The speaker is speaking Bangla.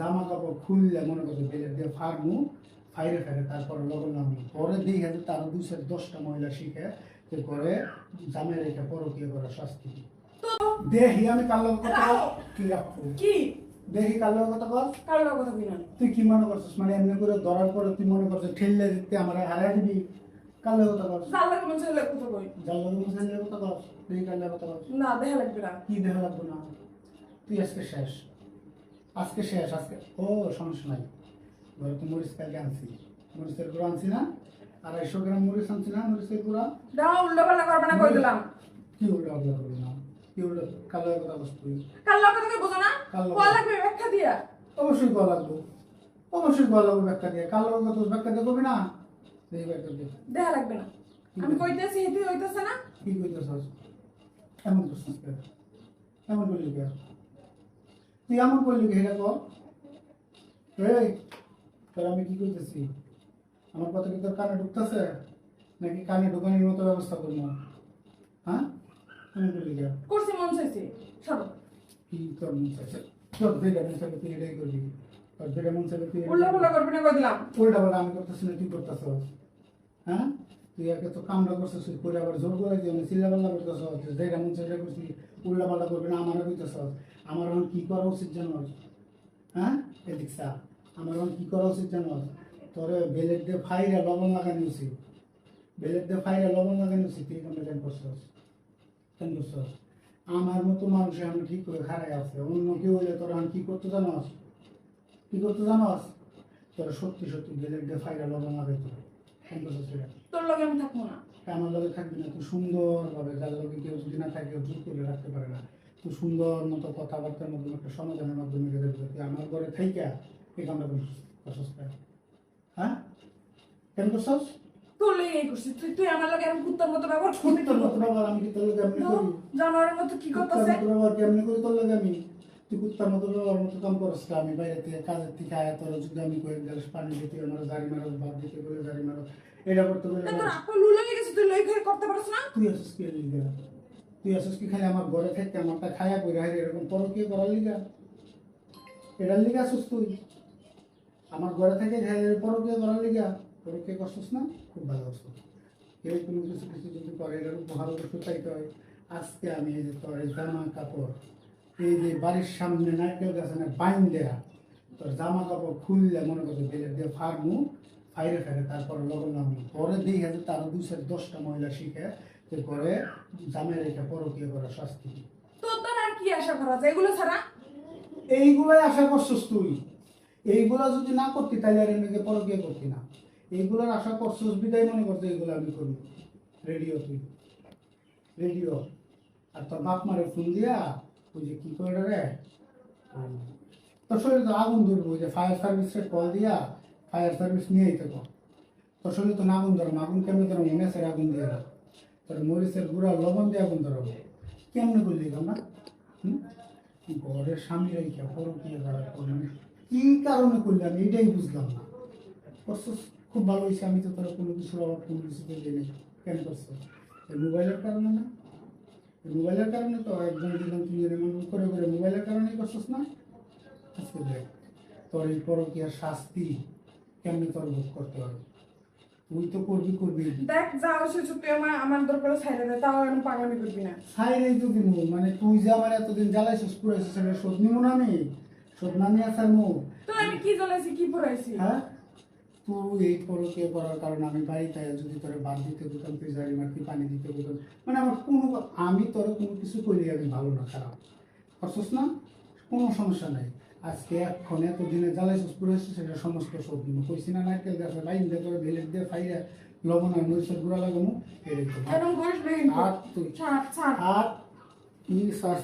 জামা কাপড় খুললে মনে করছে বেলের দিয়ে ফার্মু ফাইরে ফেলে, তারপর লবণ নামলো পরে দিয়ে তারও 210টা মহিলা শিখে যে করে জামে রেখে পরকীয় করার শাস্তি। দেখি আমি কাল কথা কি রাখবো কি দেখি কাল কথা বল, কাল কথা কই না তুই কি মনে করছিস? মানে এমনি করে ধরার পরে তুই মনে করছিস ঠেললে দিতে আমার হারাই দিবি? কাল কথা বল, জানলা কোন ছেলে কত কই জানলা মুসলিমের কথা বল, দেখি কাল কথা বল। না দেখা লাগবে না। কি দেখা লাগবে না? তুই আজকে শেষ, আজকে শেষ আজকে। ও সমস্যা নাই, ধরো তো মরিচ কালকে আনছি, মরিচের গুঁড়ো আনছি না, 250 গ্রাম মরিচ আনছি না, মরিচের গুঁড়া। দাও উল্টো পাল্টা করবে না কই দিলাম। কি উল্টা পাল্টা করবি না? কি উল্টা কালের কথা বলছ তুই? কাল কথা কই বুঝো না? কল লাগবে ব্যাখ্যা দিয়া। অবশ্যই কল লাগবে, অবশ্যই কল লাগবে ব্যাখ্যা দিয়ে। কালের কথা তোর ব্যাখ্যা দিয়ে করবি না? এই ব্যাখ্যা দিয়ে দেখা লাগবে না। আমি কইতেছি হেতি হইতাছে না। কি কইতেছস? এমন করছিস কেন? এমন করলি কেন? তুই এমন করলি কি এটা কর। এই তোর আমি কি কইতেছি? আমার কথা কি তোর কানে ঢুকতেছে নাকি কানে ঢুকানোর মতো ব্যবস্থা করবো? হ্যাঁ এমন করলি কেন? করছি মন চাইছে সরো। কি তোর মন চাইছে? তোর যেটা মন চাইবে তুই এটাই করবি। তোর যেটা মন চাইবে তুই উল্টো পাল্টা করবে না কই দিলাম। উল্টা পাল্টা আমি করতেছি না, তুই করতেছস। হ্যাঁ তুই একে তো কামড়া করছিস, করে আবার জোর করে দিয়ে চিল্লা পাল্লা করতেছস, যেটা মন চাইলে করছি। উল্টা পাল্টা করবি না, আমারও কইতেছস। আমার এখন কি করা উচিত জানোস? হ্যাঁ এদিক চা, আমার এখন কি করা উচিত জানোস? তোর বেলেট দিয়ে ফাইরা লবণ লাগানি উচিত, বেলেট দিয়ে ফাইরা লবণ লাগানি উচিত। তুই কোনটা কেন করছস? কেন করছস? আমার মতো মানুষ এখন ঠিক করে খারাই আছে, অন্য কেউ হইলে তোর এখন কি করতে জানোস? কি করতে জানোস? তোর সত্যি সত্যি বেলেট দিয়ে ফাইরা লবণ লাগাইতে হবে। কেন করছস সেটা? তোর লগে আমি থাকবো না। আমার লগে থাকবি না, তুই সুন্দরভাবে, যার লগে কেউ যদি না থাকে জোর করে রাখতে পারে না, তুই সুন্দর মতো কথাবার্তার মাধ্যমে একটা সমাধানের মাধ্যমে গেলে তুই আমার ঘরে থাইকা এই কামটা করছস কেন? হ্যাঁ কেন করছস? তোর লগে এই করছিস তুই আমার লগে এরকম কুত্তার মতো ব্যবহার করবি। তোর মতো ব্যবহার আমি কি তোর লগে এমনি করি? জানোয়ারের মতো কি কুত্তার করতেছে? মতো ব্যবহার কেমনি করি তোর লগে আমি? তুই কুত্তার মতো ব্যবহার মতো কাম করস না। আমি বাইরে থেকে কাজের থেকে আয়া তোর যদি আমি কয়েক গ্লাস পানি দিতে আমার জারি মারো, ভাত দিতে বলে জারি মারো, এটা করতে বলে। তোর আপা লুলে গেছে তুই লই করে করতে পারছ না? তুই আসিস কি লিগা? তুই আসিস কি খালি আমার ঘরে থাকতে আমারটা খায়া পড়ে হাই এরকম পরকীয় করার লিগা? এটার লিগা আসিস তুই? আমার ঘরে থেকে পরকীয় করার লিগা? পরকীয় করছিস না? খুব ভালো আছো। কেউ কোনো কিছু কিছু যদি করে এটার উপহার অবশ্য চাইতে হয়। আজকে আমি এই যে তোর জামা কাপড়, এই যে বাড়ির সামনে নারকেল গাছে না বাইন দেয়া, তোর জামা কাপড় খুললে মনে করছে বেলের দিয়ে ফার্মু ফাইরে ফেলে, তারপর লবণ নামলো পরে দিয়ে তারও 210টা মহিলা শিখে যে করে জামে রেখে পরকীয় করার শাস্তি। তোর তো আর কি আশা করা যায় এগুলো ছাড়া? এইগুলাই আশা করছিস তুই? এইগুলা যদি না করতি তাহলে আর এমনিকে পরকীয় করতি না। এইগুলোর আশা করছিস বিদায় মনে করতে এইগুলো আমি করবো। রেডিও তুই রেডিও, আর তোর বাপ মারে ফোন দিয়া ওই যে কি করে রে তোর শরীরে তো আগুন ধরবো, ওই যে ফায়ার সার্ভিসের কল দিয়া ফায়ার সার্ভিস নিয়ে যেতে কর। তোর শরীরে তো না আগুন ধরো, আগুন কেমনি ধরো? মেসের আগুন দিয়ে না, তোর মরিচের গুঁড়া লবণ দিয়ে আগুন ধরবো। কেমনে করলি আমরা? ঘরের স্বামী রেখা পরকীয় করার করলাম কি কারণে করলি? আমি এটাই বুঝলাম না। করছিস খুব ভালো হয়েছে, আমি তো তোর কোনো কিছুর অভাব কোনো কিছু করলি নেই। কেন করছিস? এই মোবাইলের কারণে না? এই মোবাইলের কারণে তো একজন দুজন তিনজন এমন করে করে মোবাইলের কারণেই করছিস না? আজকে দেখ তোর এই পরকীয়ার শাস্তি কেমনি তোর ভোগ করতে হবে। তুই তো করবি করবি। দেখ যা হচ্ছে তুই আমার দরকার ছাইড়ে দে, তাও আমি পাগলামি করবি না। সাইরেই তো দিব, মানে তুই যে আমার এতদিন জ্বালাইছিস পুরাইছিস সেটা শোধ নিব না আমি? শোধ না নিয়ে আসার মুখ? তো আমি কি জ্বলাইছি কি পড়াইছি? হ্যাঁ তুই এই পরকীয় করার কারণে আমি বাড়িতে যদি তোরে ভাত দিতে দিতাম, তুই জারি মারতি পানি দিতে দিতাম, মানে আমার কোনো আমি তোর কোনো কিছু করি আমি ভালো না খারাপ করছিস না, কোনো সমস্যা নাই। আজকে এখন এতদিনে জ্বালাইছিস পুরাইছিস সেটা সমস্ত শোধ নিব। কইছি না নারকেল গাছে বাইন দিয়ে করে ভেলেট দিয়ে ফাইয়া লবণ আর মরিচের গুঁড়া লাগামো এরকম। এরকম করিস না। আর তুই ছাড় ছাড়। আর কি সার